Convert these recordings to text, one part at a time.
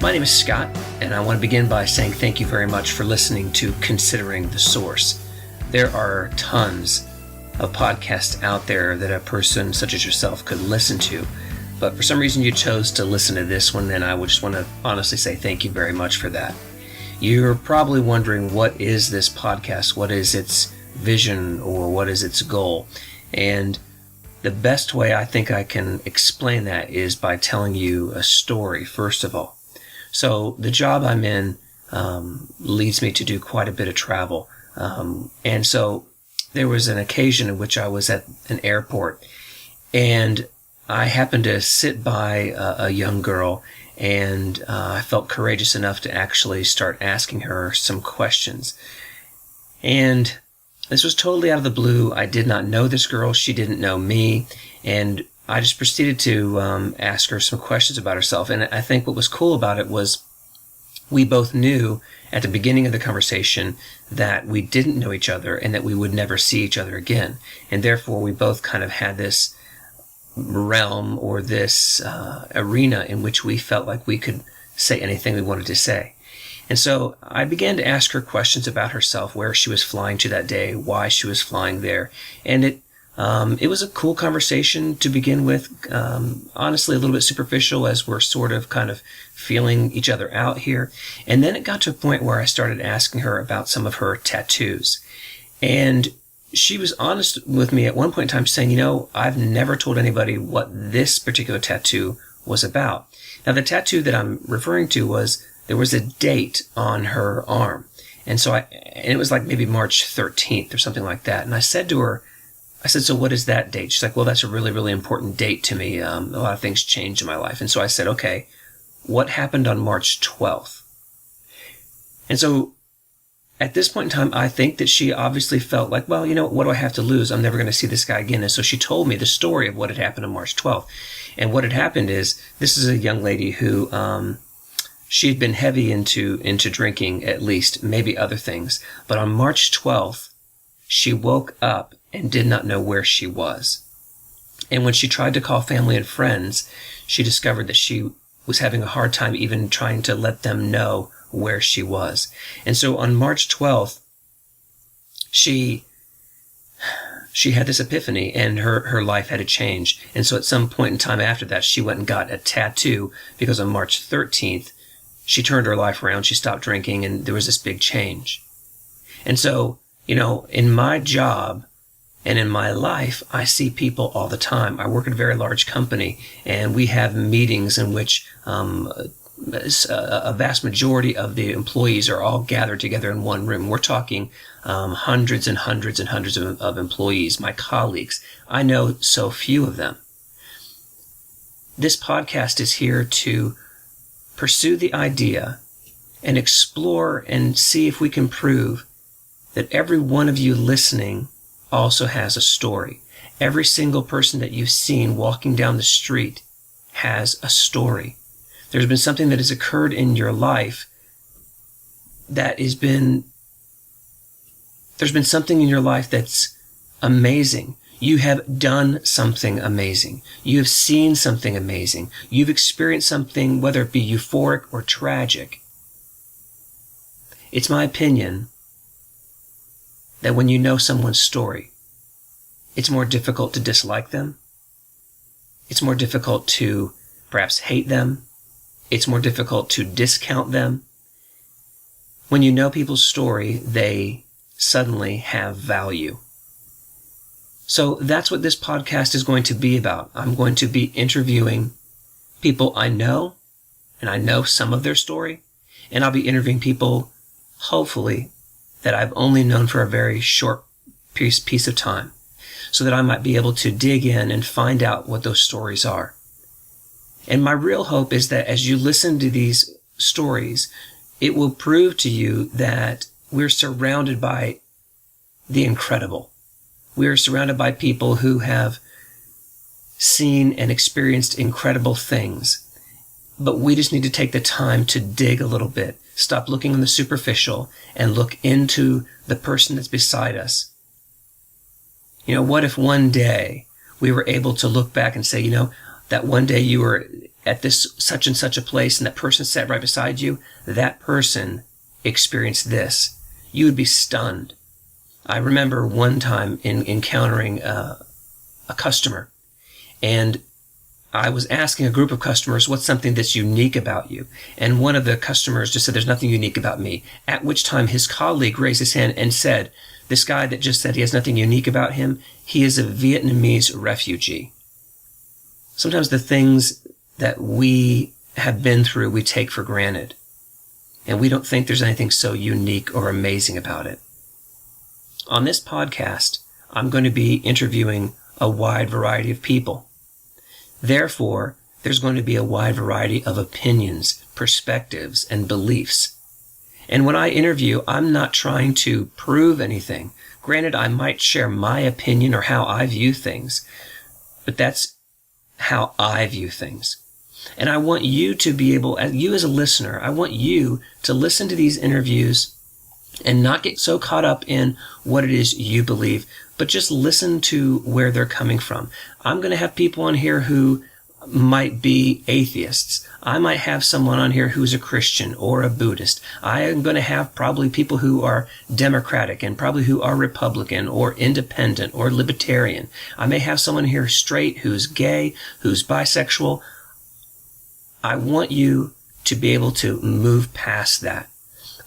My name is Scott, and I want to begin by saying thank you very much for listening to Considering the Source. There are tons of podcasts out there that a person such as yourself could listen to, but for some reason you chose to listen to this one, and I would just want to honestly say thank you very much for that. You're probably wondering, what is this podcast? What is its vision, or what is its goal? And the best way I think I can explain that is by telling you a story, first of all. So the job I'm in leads me to do quite a bit of travel. And so there was an occasion in which I was at an airport, and I happened to sit by a young girl, and I felt courageous enough to actually start asking her some questions. And this was totally out of the blue. I did not know this girl. She didn't know me. And I just proceeded to ask her some questions about herself. And I think what was cool about it was we both knew at the beginning of the conversation that we didn't know each other and that we would never see each other again. And therefore, we both kind of had this realm, or this arena in which we felt like we could say anything we wanted to say. And so I began to ask her questions about herself, where she was flying to that day, why she was flying there. And it was a cool conversation to begin with, honestly a little bit superficial as we're sort of kind of feeling each other out here. And then it got to a point where I started asking her about some of her tattoos. And she was honest with me at one point in time, saying, I've never told anybody what this particular tattoo was about. Now, the tattoo that I'm referring to there was a date on her arm. And so it was like maybe March 13th or something like that. And I said to her, so what is that date? She's like, well, that's a really, really important date to me. A lot of things changed in my life. And so I said, okay, what happened on March 12th? And so at this point in time, I think that she obviously felt like, well, what do I have to lose? I'm never going to see this guy again. And so she told me the story of what had happened on March 12th. And what had happened is, this is a young lady who, she had been heavy into drinking, at least, maybe other things. But on March 12th, she woke up and did not know where she was. And when she tried to call family and friends, she discovered that she was having a hard time even trying to let them know where she was. And so on March 12th, she had this epiphany, and her life had to change. And so at some point in time after that, she went and got a tattoo, because on March 13th, she turned her life around, she stopped drinking, and there was this big change. And so, in my job and in my life, I see people all the time. I work at a very large company, and we have meetings in which a vast majority of the employees are all gathered together in one room. We're talking hundreds and hundreds and hundreds of employees, my colleagues. I know so few of them. This podcast is here to pursue the idea and explore and see if we can prove that every one of you listening also has a story. Every single person that you've seen walking down the street has a story. There's been something that has occurred in your life there's been something in your life that's amazing. You have done something amazing. You have seen something amazing. You've experienced something, whether it be euphoric or tragic. It's my opinion that when you know someone's story, it's more difficult to dislike them. It's more difficult to perhaps hate them. It's more difficult to discount them. When you know people's story, they suddenly have value. So that's what this podcast is going to be about. I'm going to be interviewing people I know, and I know some of their story, and I'll be interviewing people, hopefully, that I've only known for a very short piece of time, so that I might be able to dig in and find out what those stories are. And my real hope is that as you listen to these stories, it will prove to you that we're surrounded by the incredible. We are surrounded by people who have seen and experienced incredible things. But we just need to take the time to dig a little bit, stop looking on the superficial, and look into the person that's beside us. What if one day we were able to look back and say, that one day you were at this such and such a place, and that person sat right beside you, that person experienced this. You would be stunned. I remember one time encountering a customer, and I was asking a group of customers, what's something that's unique about you? And one of the customers just said, there's nothing unique about me. At which time his colleague raised his hand and said, this guy that just said he has nothing unique about him, he is a Vietnamese refugee. Sometimes the things that we have been through, we take for granted. And we don't think there's anything so unique or amazing about it. On this podcast, I'm going to be interviewing a wide variety of people. Therefore, there's going to be a wide variety of opinions, perspectives, and beliefs. And when I interview, I'm not trying to prove anything. Granted, I might share my opinion or how I view things, but that's how I view things. And I want you to be able, you as a listener, I want you to listen to these interviews and not get so caught up in what it is you believe, but just listen to where they're coming from. I'm going to have people on here who might be atheists. I might have someone on here who's a Christian or a Buddhist. I am going to have probably people who are Democratic and probably who are Republican or independent or libertarian. I may have someone here straight who's gay, who's bisexual. I want you to be able to move past that.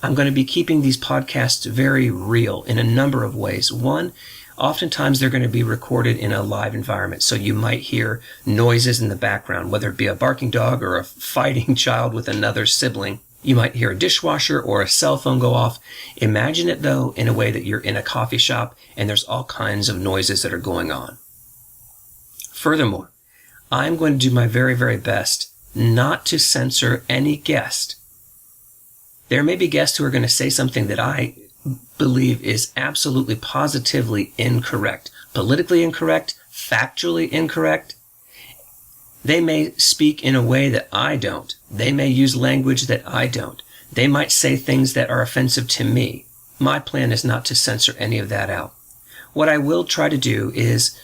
I'm going to be keeping these podcasts very real in a number of ways. One, oftentimes they're going to be recorded in a live environment, so you might hear noises in the background, whether it be a barking dog or a fighting child with another sibling. You might hear a dishwasher or a cell phone go off. Imagine it, though, in a way that you're in a coffee shop and there's all kinds of noises that are going on. Furthermore, I'm going to do my very, very best not to censor any guest. There may be guests who are going to say something that I believe is absolutely positively incorrect, politically incorrect, factually incorrect. They may speak in a way that I don't. They may use language that I don't. They might say things that are offensive to me. My plan is not to censor any of that out. What I will try to do is,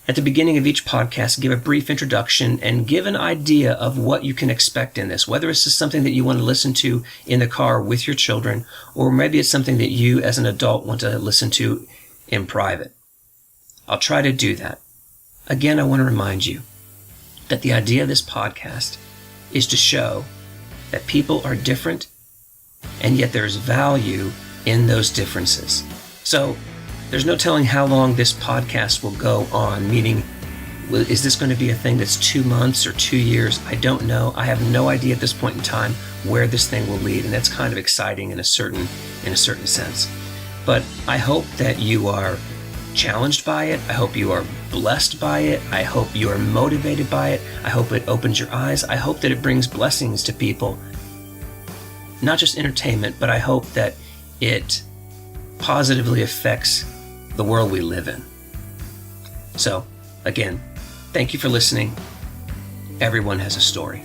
at the beginning of each podcast, give a brief introduction and give an idea of what you can expect in this, whether it's just something that you want to listen to in the car with your children, or maybe it's something that you as an adult want to listen to in private. I'll try to do that. Again, I want to remind you that the idea of this podcast is to show that people are different, and yet there's value in those differences. So, there's no telling how long this podcast will go on, meaning, is this going to be a thing that's 2 months or 2 years? I don't know. I have no idea at this point in time where this thing will lead, and that's kind of exciting in a certain sense. But I hope that you are challenged by it. I hope you are blessed by it. I hope you are motivated by it. I hope it opens your eyes. I hope that it brings blessings to people. Not just entertainment, but I hope that it positively affects the world we live in. So, again, thank you for listening. Everyone has a story.